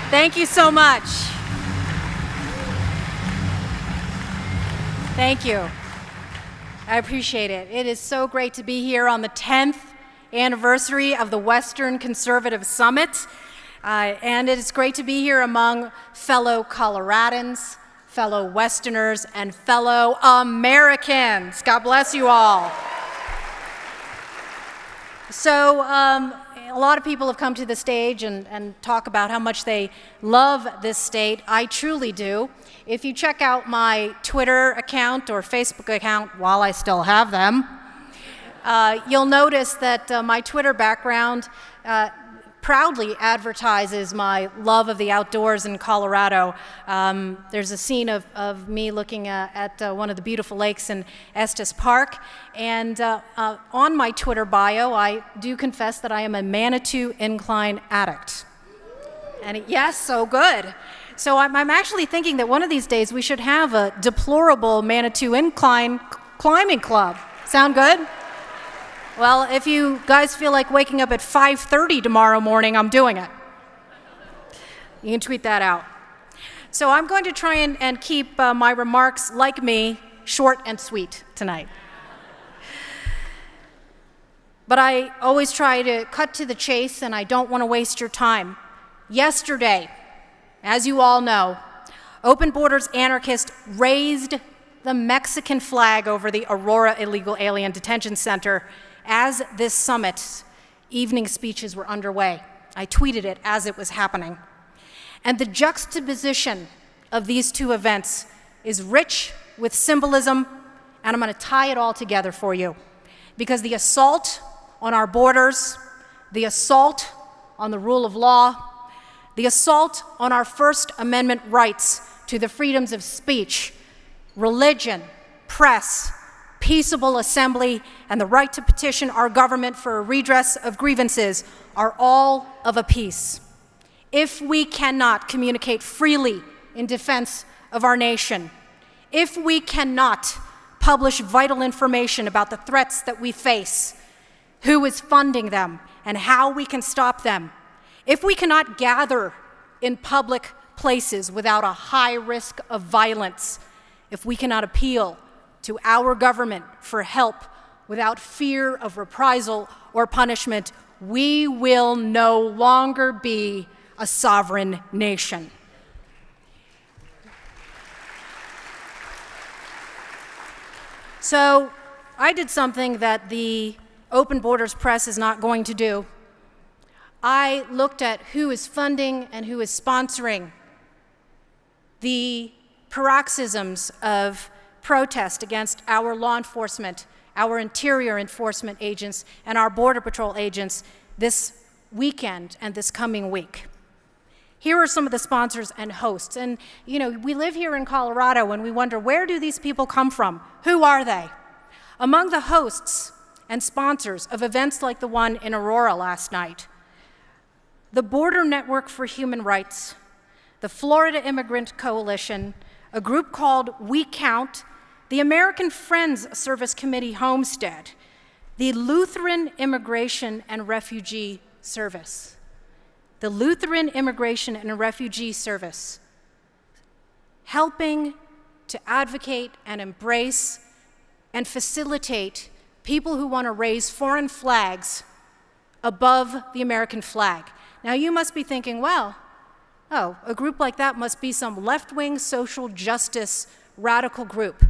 Thank you so much. Thank you. I appreciate it. It is so great to be here on the 10th anniversary of the Western Conservative Summit. And it is great to be here among fellow Coloradans, fellow Westerners, and fellow Americans. God bless you all. So a lot of people have come to the stage and talk about how much they love this state. I truly do. If you check out my Twitter account or Facebook account while I still have them, you'll notice that my Twitter background proudly advertises my love of the outdoors in Colorado. There's a scene of me looking at one of the beautiful lakes in Estes Park, and on my Twitter bio, I do confess that I am a Manitou Incline addict. And yes, so good. So I'm actually thinking that one of these days we should have a deplorable Manitou Incline climbing club. Sound good? Well, if you guys feel like waking up at 5:30 tomorrow morning, I'm doing it. You can tweet that out. So I'm going to try and keep my remarks, like me, short and sweet tonight. But I always try to cut to the chase, and I don't want to waste your time. Yesterday, as you all know, Open Borders anarchists raised the Mexican flag over the Aurora Illegal Alien Detention Center as this summit's evening speeches were underway. I tweeted it as it was happening. And the juxtaposition of these two events is rich with symbolism, and I'm going to tie it all together for you. Because the assault on our borders, the assault on the rule of law, the assault on our First Amendment rights to the freedoms of speech, religion, press, peaceable assembly, and the right to petition our government for a redress of grievances are all of a piece. If we cannot communicate freely in defense of our nation, if we cannot publish vital information about the threats that we face, who is funding them, and how we can stop them, if we cannot gather in public places without a high risk of violence, if we cannot appeal to our government for help without fear of reprisal or punishment, we will no longer be a sovereign nation. So I did something that the Open Borders Press is not going to do. I looked at who is funding and who is sponsoring the paroxysms of protest against our law enforcement, our interior enforcement agents, and our Border Patrol agents this weekend and this coming week. Here are some of the sponsors and hosts. And, you know, we live here in Colorado and we wonder, where do these people come from? Who are they? Among the hosts and sponsors of events like the one in Aurora last night, the Border Network for Human Rights, the Florida Immigrant Coalition, a group called We Count, the American Friends Service Committee Homestead, the Lutheran Immigration and Refugee Service. The Lutheran Immigration and Refugee Service, helping to advocate and embrace and facilitate people who want to raise foreign flags above the American flag. Now you must be thinking, well, a group like that must be some left-wing social justice radical group.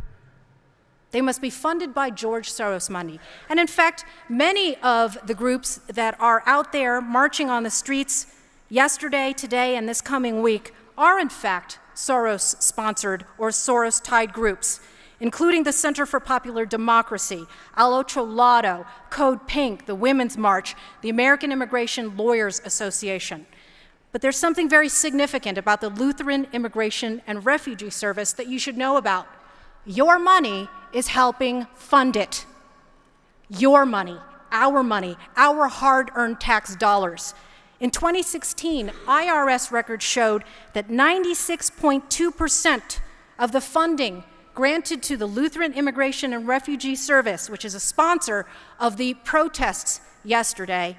They must be funded by George Soros money. And in fact, many of the groups that are out there marching on the streets yesterday, today, and this coming week are in fact Soros-sponsored or Soros-tied groups, including the Center for Popular Democracy, Al Otro Lado, Code Pink, the Women's March, the American Immigration Lawyers Association. But there's something very significant about the Lutheran Immigration and Refugee Service that you should know about. Your money is helping fund it. Your money, our hard-earned tax dollars. In 2016, IRS records showed that 96.2% of the funding granted to the Lutheran Immigration and Refugee Service, which is a sponsor of the protests yesterday,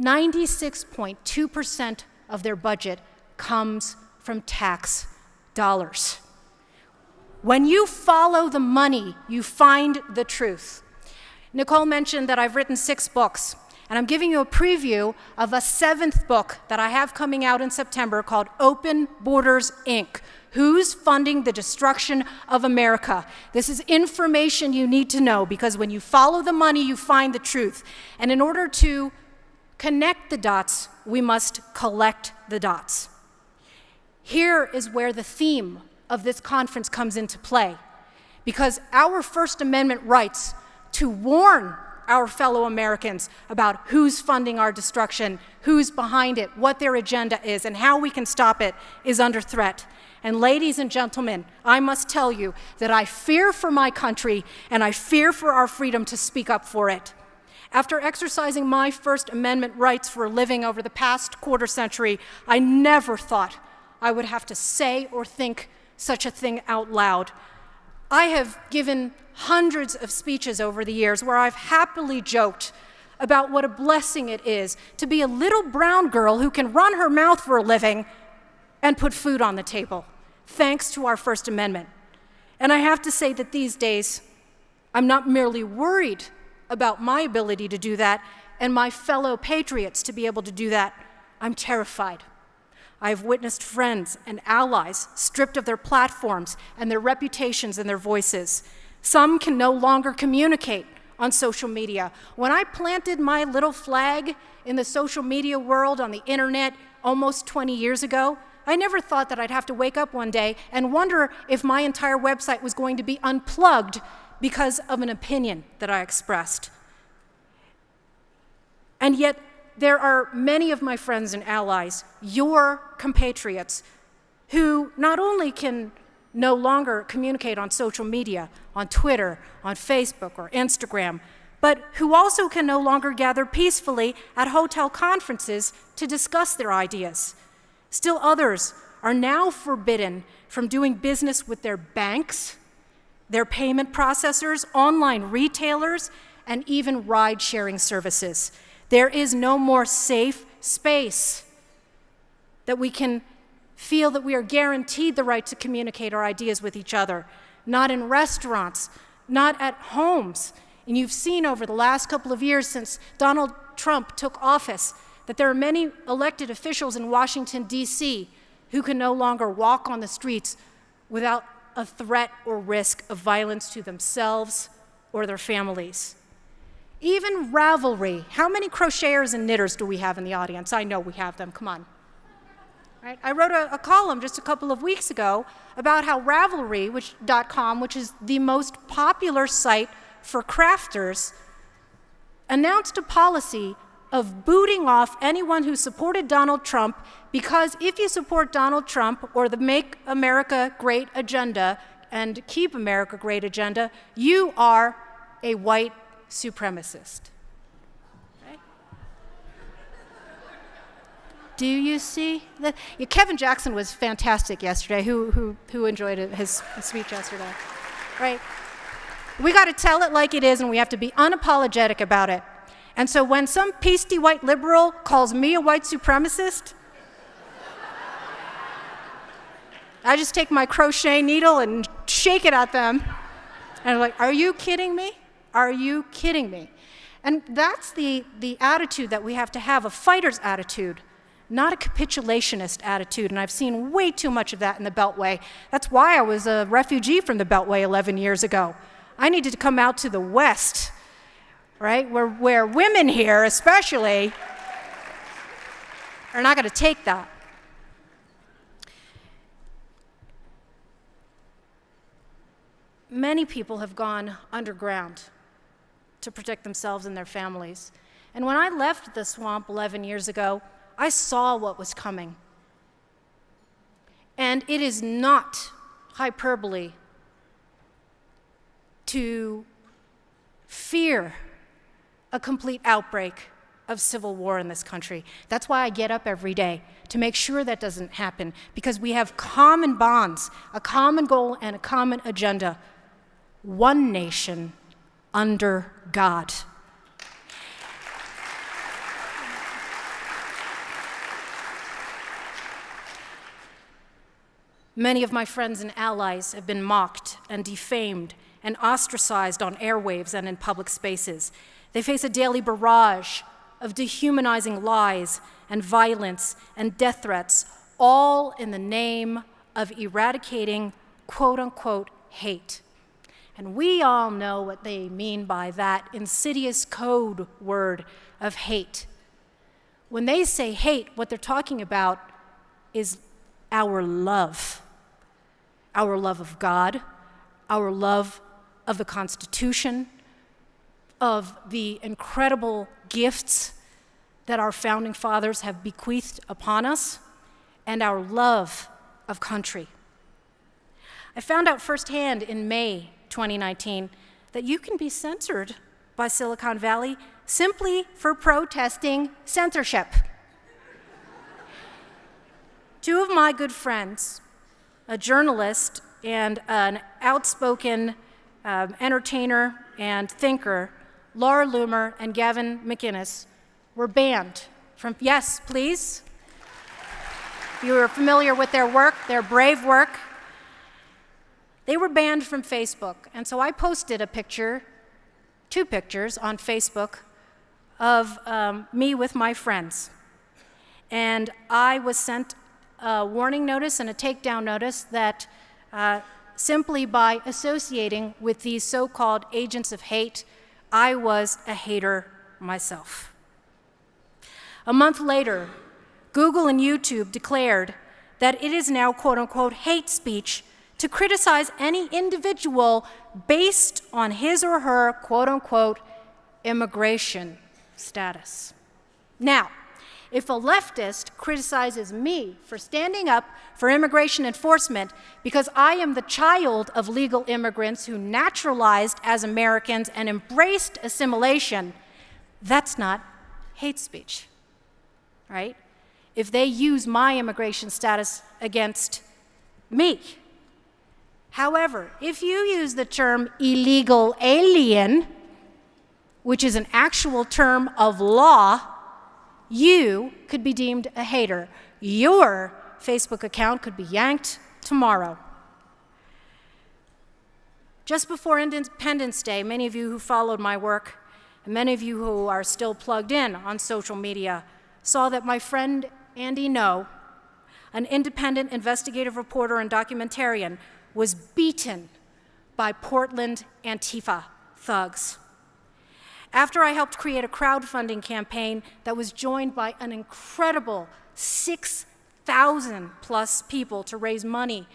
96.2% of their budget comes from tax dollars. When you follow the money, you find the truth. Nicole mentioned that I've written 6 books, and I'm giving you a preview of a 7th book that I have coming out in September called Open Borders, Inc. Who's Funding the Destruction of America? This is information you need to know, because when you follow the money, you find the truth. And in order to connect the dots, we must collect the dots. Here is where the theme of this conference comes into play, because our First Amendment rights to warn our fellow Americans about who's funding our destruction, who's behind it, what their agenda is, and how we can stop it is under threat. And ladies and gentlemen, I must tell you that I fear for my country, and I fear for our freedom to speak up for it. After exercising my First Amendment rights for a living over the past quarter century, I never thought I would have to say or think such a thing out loud. I have given hundreds of speeches over the years where I've happily joked about what a blessing it is to be a little brown girl who can run her mouth for a living and put food on the table, thanks to our First Amendment. And I have to say that these days, I'm not merely worried about my ability to do that and my fellow patriots to be able to do that. I'm terrified. I've witnessed friends and allies stripped of their platforms and their reputations and their voices. Some can no longer communicate on social media. When I planted my little flag in the social media world on the internet almost 20 years ago, I never thought that I'd have to wake up one day and wonder if my entire website was going to be unplugged because of an opinion that I expressed. And yet, there are many of my friends and allies, your compatriots, who not only can no longer communicate on social media, on Twitter, on Facebook, or Instagram, but who also can no longer gather peacefully at hotel conferences to discuss their ideas. Still others are now forbidden from doing business with their banks, their payment processors, online retailers, and even ride-sharing services. There is no more safe space that we can feel that we are guaranteed the right to communicate our ideas with each other, not in restaurants, not at homes. And you've seen over the last couple of years since Donald Trump took office that there are many elected officials in Washington, D.C. who can no longer walk on the streets without a threat or risk of violence to themselves or their families. Even Ravelry. How many crocheters and knitters do we have in the audience? I know we have them, come on. Right? I wrote a column just a couple of weeks ago about how Ravelry.com, which is the most popular site for crafters, announced a policy of booting off anyone who supported Donald Trump, because if you support Donald Trump or the Make America Great agenda and Keep America Great agenda, you are a white supremacist. Okay? Do you see that? Yeah, Kevin Jackson was fantastic yesterday. Who enjoyed his speech yesterday? Right? We got to tell it like it is, and we have to be unapologetic about it. And so when some pasty white liberal calls me a white supremacist, I just take my crochet needle and shake it at them. And I'm like, are you kidding me? Are you kidding me? And that's the attitude that we have to have, a fighter's attitude, not a capitulationist attitude. And I've seen way too much of that in the Beltway. That's why I was a refugee from the Beltway 11 years ago. I needed to come out to the West, right, where women here especially are not going to take that. Many people have gone underground to protect themselves and their families. And when I left the swamp 11 years ago, I saw what was coming. And it is not hyperbole to fear a complete outbreak of civil war in this country. That's why I get up every day, to make sure that doesn't happen, because we have common bonds, a common goal, and a common agenda. One nation under God. Many of my friends and allies have been mocked and defamed and ostracized on airwaves and in public spaces. They face a daily barrage of dehumanizing lies and violence and death threats, all in the name of eradicating quote-unquote hate. And we all know what they mean by that insidious code word of hate. When they say hate, what they're talking about is our love of God, our love of the Constitution, of the incredible gifts that our founding fathers have bequeathed upon us, and our love of country. I found out firsthand in May 2019 that you can be censored by Silicon Valley simply for protesting censorship. Two of my good friends, a journalist and an outspoken entertainer and thinker, Laura Loomer and Gavin McInnes, were banned from, yes, please. If you are familiar with their work, their brave work, they were banned from Facebook. And so I posted a picture, 2 pictures on Facebook of me with my friends. And I was sent a warning notice and a takedown notice that simply by associating with these so-called agents of hate, I was a hater myself. A month later, Google and YouTube declared that it is now quote-unquote hate speech to criticize any individual based on his or her quote-unquote immigration status. Now, if a leftist criticizes me for standing up for immigration enforcement because I am the child of legal immigrants who naturalized as Americans and embraced assimilation, that's not hate speech, right? If they use my immigration status against me. However, if you use the term illegal alien, which is an actual term of law, you could be deemed a hater. Your Facebook account could be yanked tomorrow. Just before Independence Day, many of you who followed my work, and many of you who are still plugged in on social media, saw that my friend Andy Ngo, an independent investigative reporter and documentarian, was beaten by Portland Antifa thugs. After I helped create a crowdfunding campaign that was joined by an incredible 6,000 plus people to raise money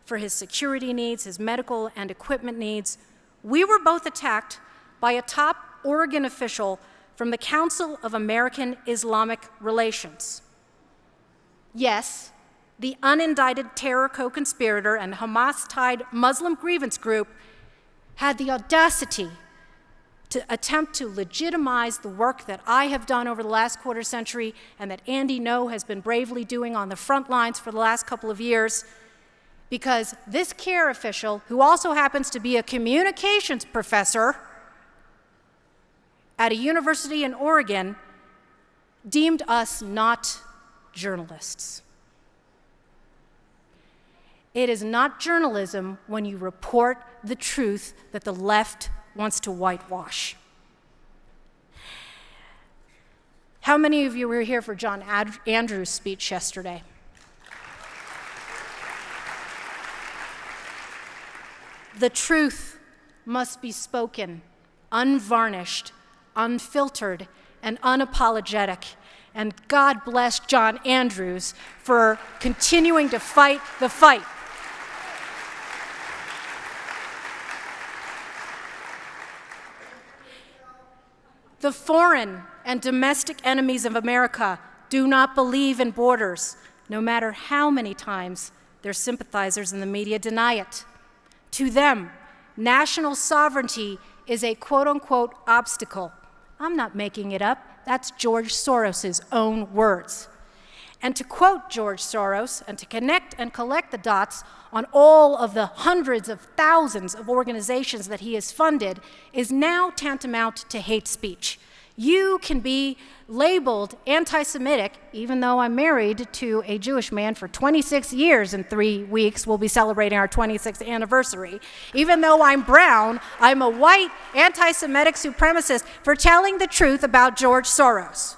for his security needs, his medical and equipment needs, we were both attacked by a top Oregon official from the Council of American Islamic Relations. Yes, the unindicted terror co-conspirator and Hamas-tied Muslim grievance group had the audacity to attempt to legitimize the work that I have done over the last quarter century and that Andy Ngo has been bravely doing on the front lines for the last couple of years, because this CARE official, who also happens to be a communications professor at a university in Oregon, deemed us not journalists. It is not journalism when you report the truth that the left wants to whitewash. How many of you were here for John Andrews' speech yesterday? The truth must be spoken, unvarnished, unfiltered, and unapologetic. And God bless John Andrews for continuing to fight the fight. The foreign and domestic enemies of America do not believe in borders, no matter how many times their sympathizers in the media deny it. To them, national sovereignty is a quote-unquote obstacle. I'm not making it up. That's George Soros' own words. And to quote George Soros and to connect and collect the dots on all of the hundreds of thousands of organizations that he has funded is now tantamount to hate speech. You can be labeled anti-Semitic, even though I'm married to a Jewish man for 26 years in 3 weeks. We'll be celebrating our 26th anniversary. Even though I'm brown, I'm a white anti-Semitic supremacist for telling the truth about George Soros.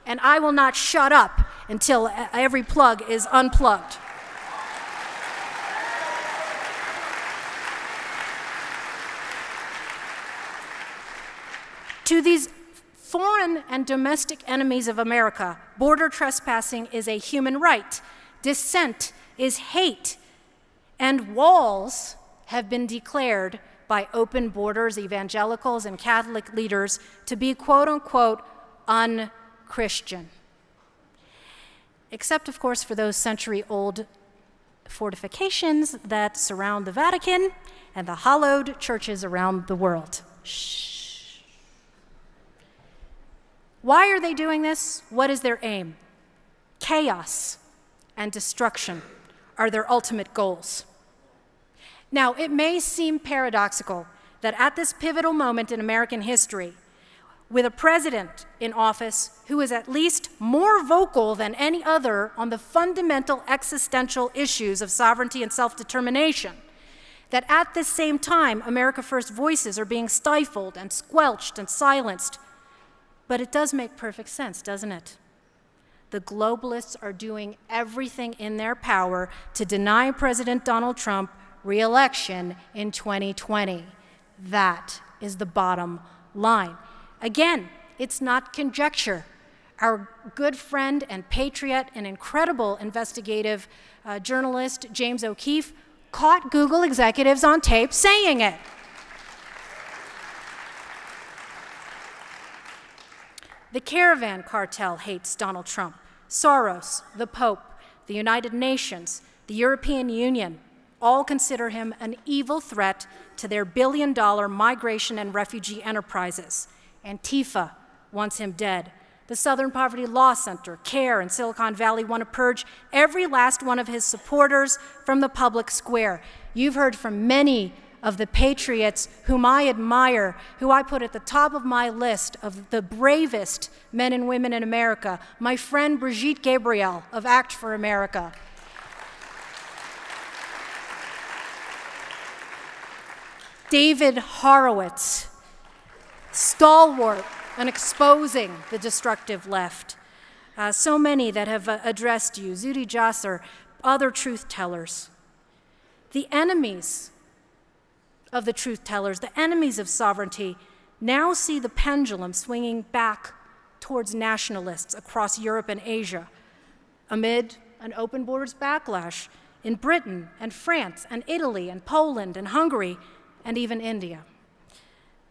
And I will not shut up until every plug is unplugged. To these foreign and domestic enemies of America, border trespassing is a human right, dissent is hate, and walls have been declared by Open Borders, evangelicals, and Catholic leaders to be quote-unquote un-Christian. Except, of course, for those century-old fortifications that surround the Vatican and the hallowed churches around the world. Shh. Why are they doing this? What is their aim? Chaos and destruction are their ultimate goals. Now, it may seem paradoxical that at this pivotal moment in American history, with a president in office who is at least more vocal than any other on the fundamental existential issues of sovereignty and self-determination, that at this same time, America First voices are being stifled and squelched and silenced. But it does make perfect sense, doesn't it? The globalists are doing everything in their power to deny President Donald Trump re-election in 2020. That is the bottom line. Again, it's not conjecture. Our good friend and patriot and incredible investigative journalist, James O'Keefe, caught Google executives on tape saying it. The caravan cartel hates Donald Trump. Soros, the Pope, the United Nations, the European Union, all consider him an evil threat to their billion-dollar migration and refugee enterprises. Antifa wants him dead. The Southern Poverty Law Center, CARE, and Silicon Valley want to purge every last one of his supporters from the public square. You've heard from many of the patriots whom I admire, who I put at the top of my list of the bravest men and women in America. My friend Brigitte Gabriel of Act for America. David Horowitz, stalwart in exposing the destructive left. So many that have addressed you, Zuhdi Jasser, other truth tellers. The enemies of the truth tellers, the enemies of sovereignty, now see the pendulum swinging back towards nationalists across Europe and Asia amid an open borders backlash in Britain and France and Italy and Poland and Hungary and even India.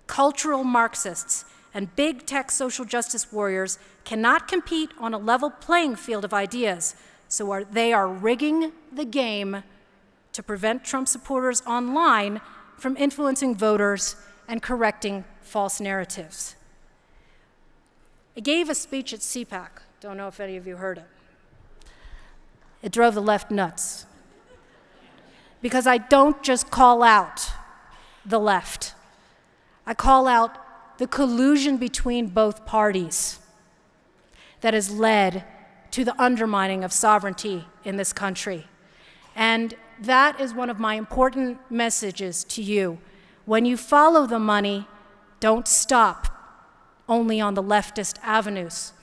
Cultural Marxists and big tech social justice warriors cannot compete on a level playing field of ideas, so they are rigging the game to prevent Trump supporters online from influencing voters and correcting false narratives. I gave a speech at CPAC. Don't know if any of you heard it. It drove the left nuts. Because I don't just call out the left. I call out the collusion between both parties that has led to the undermining of sovereignty in this country. And that is one of my important messages to you. When you follow the money, don't stop only on the leftist avenues.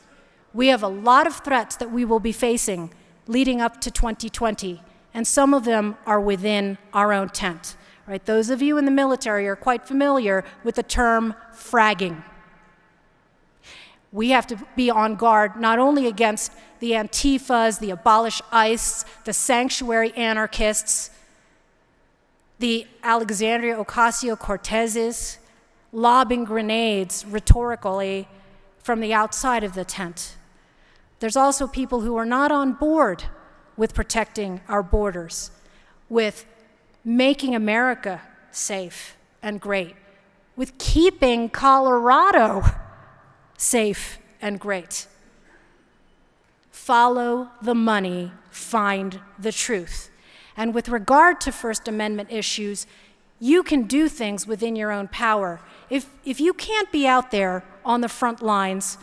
We have a lot of threats that we will be facing leading up to 2020, and some of them are within our own tent. Right? Those of you in the military are quite familiar with the term fragging. We have to be on guard not only against the Antifas, the Abolish ICE, the sanctuary anarchists, the Alexandria Ocasio-Cortezes, lobbing grenades rhetorically from the outside of the tent. There's also people who are not on board with protecting our borders, with making America safe and great, with keeping Colorado safe and great. Follow the money, find the truth. And with regard to First Amendment issues, you can do things within your own power. If you can't be out there on the front lines,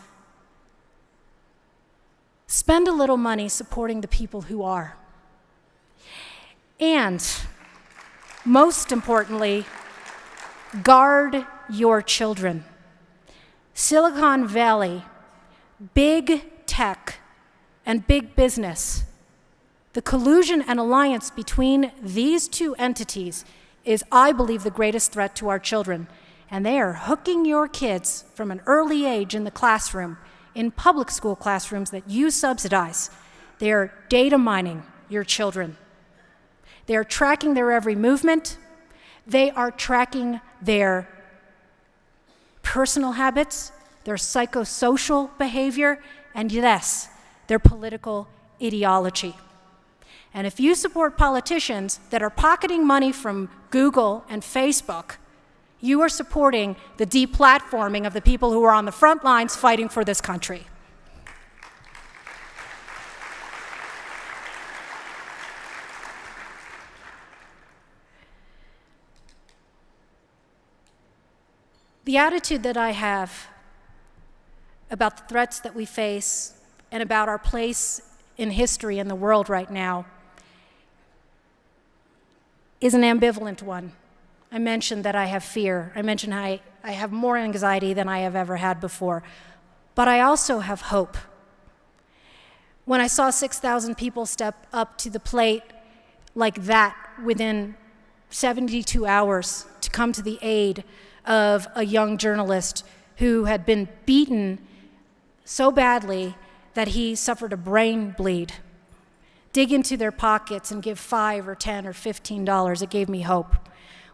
spend a little money supporting the people who are. And most importantly, guard your children. Silicon Valley, big tech, and big business, the collusion and alliance between these two entities is, I believe, the greatest threat to our children. And they are hooking your kids from an early age in the classroom, in public school classrooms that you subsidize. They are data mining your children. They are tracking their every movement. They are tracking their personal habits, their psychosocial behavior, and yes, their political ideology. And if you support politicians that are pocketing money from Google and Facebook, you are supporting the deplatforming of the people who are on the front lines fighting for this country. The attitude that I have about the threats that we face and about our place in history in the world right now is an ambivalent one. I mentioned that I have fear. I mentioned I have more anxiety than I have ever had before. But I also have hope. When I saw 6,000 people step up to the plate like that within 72 hours to come to the aid of a young journalist who had been beaten so badly that he suffered a brain bleed, dig into their pockets and give $5 or $10 or $15, it gave me hope.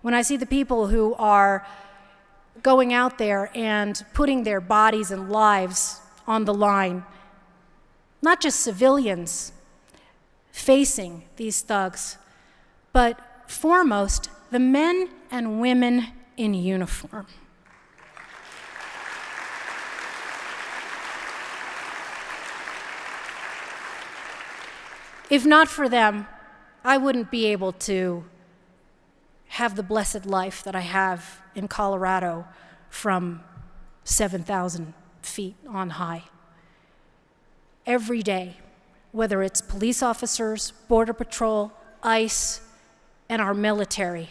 When I see the people who are going out there and putting their bodies and lives on the line, not just civilians facing these thugs, but foremost, the men and women in uniform. If not for them, I wouldn't be able to have the blessed life that I have in Colorado from 7,000 feet on high. Every day, whether it's police officers, Border Patrol, ICE, and our military,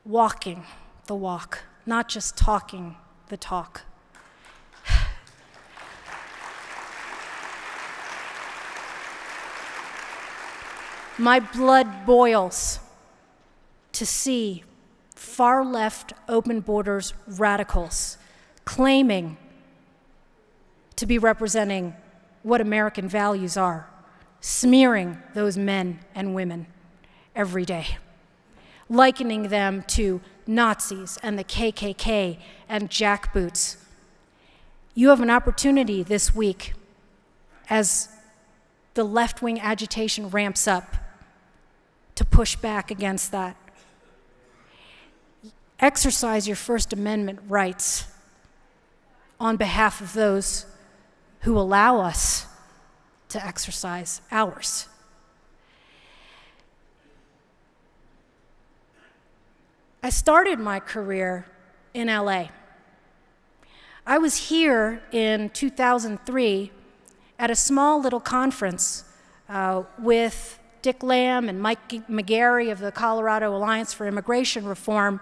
walking the walk, not just talking the talk. My blood boils to see far-left open borders radicals claiming to be representing what American values are, smearing those men and women every day, likening them to Nazis and the KKK and jackboots. You have an opportunity this week as the left-wing agitation ramps up to push back against that. Exercise your First Amendment rights on behalf of those who allow us to exercise ours. I started my career in LA. I was here in 2003 at a small little conference with Dick Lamb and Mike McGarry of the Colorado Alliance for Immigration Reform,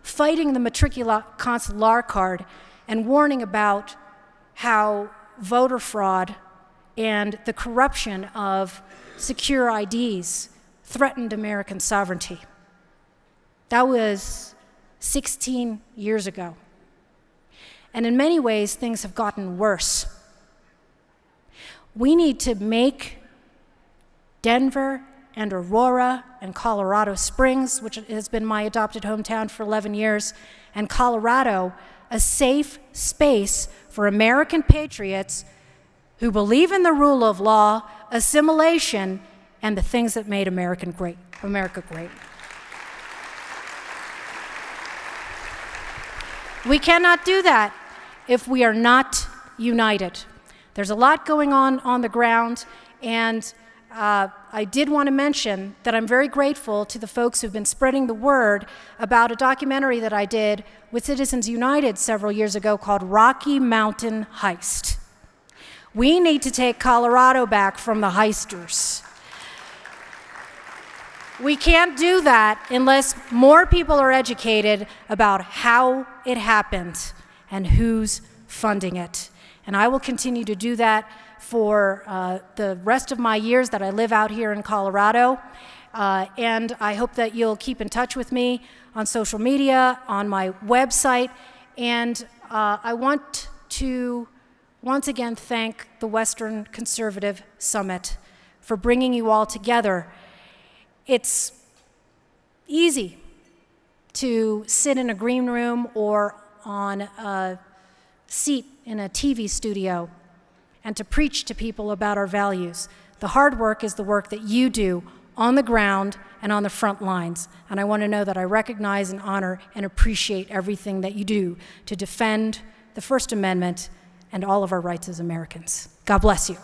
fighting the matricula consular card and warning about how voter fraud and the corruption of secure IDs threatened American sovereignty. That was 16 years ago. And in many ways, things have gotten worse. We need to make Denver and Aurora and Colorado Springs, which has been my adopted hometown for 11 years, and Colorado, a safe space for American patriots who believe in the rule of law, assimilation, and the things that made America great. We cannot do that if we are not united. There's a lot going on the ground, and I did want to mention that I'm very grateful to the folks who've been spreading the word about a documentary that I did with Citizens United several years ago called Rocky Mountain Heist. We need to take Colorado back from the heisters. We can't do that unless more people are educated about how it happened and who's funding it. And I will continue to do that for the rest of my years that I live out here in Colorado. And I hope that you'll keep in touch with me on social media, on my website. And I want to once again thank the Western Conservative Summit for bringing you all together. It's easy to sit in a green room or on a seat in a TV studio and to preach to people about our values. The hard work is the work that you do on the ground and on the front lines. And I want to know that I recognize and honor and appreciate everything that you do to defend the First Amendment and all of our rights as Americans. God bless you.